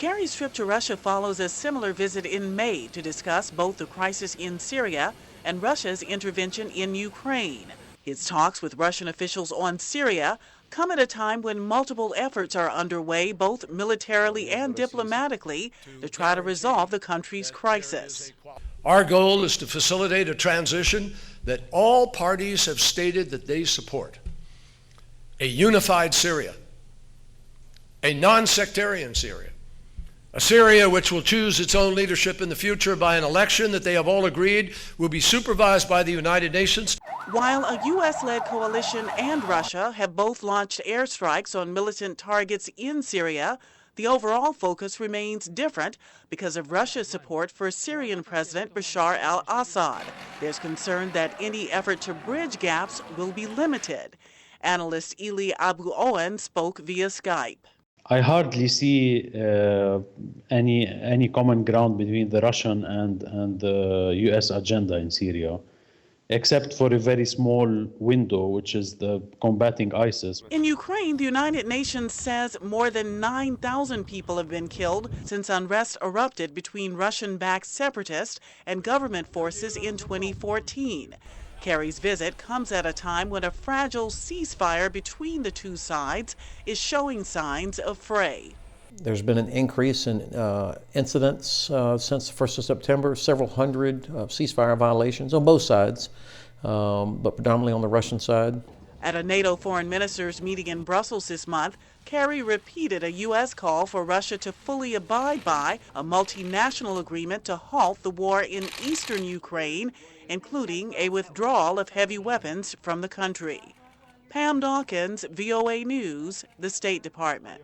Kerry's trip to Russia follows a similar visit in May to discuss both the crisis in Syria and Russia's intervention in Ukraine. His talks with Russian officials on Syria come at a time when multiple efforts are underway, both militarily and diplomatically, to try to resolve the country's crisis. Our goal is to facilitate a transition that all parties have stated that they support. A unified Syria, a non-sectarian Syria, a Syria which will choose its own leadership in the future by an election that they have all agreed will be supervised by the United Nations. While a U.S.-led coalition and Russia have both launched airstrikes on militant targets in Syria, the overall focus remains different because of Russia's support for Syrian President Bashar al-Assad. There's concern that any effort to bridge gaps will be limited. Analyst Eli Abu Owen spoke via Skype. I hardly see any common ground between the Russian and the U.S. agenda in Syria, except for a very small window, which is the combating ISIS. In Ukraine, the United Nations says more than 9,000 people have been killed since unrest erupted between Russian-backed separatists and government forces in 2014. Kerry's visit comes at a time when a fragile ceasefire between the two sides is showing signs of fray. There's been an increase in incidents since the 1st of September, several hundred ceasefire violations on both sides, but predominantly on the Russian side. At a NATO foreign ministers meeting in Brussels this month, Kerry repeated a U.S. call for Russia to fully abide by a multinational agreement to halt the war in eastern Ukraine, including a withdrawal of heavy weapons from the country. Pam Dockins, VOA News, the State Department.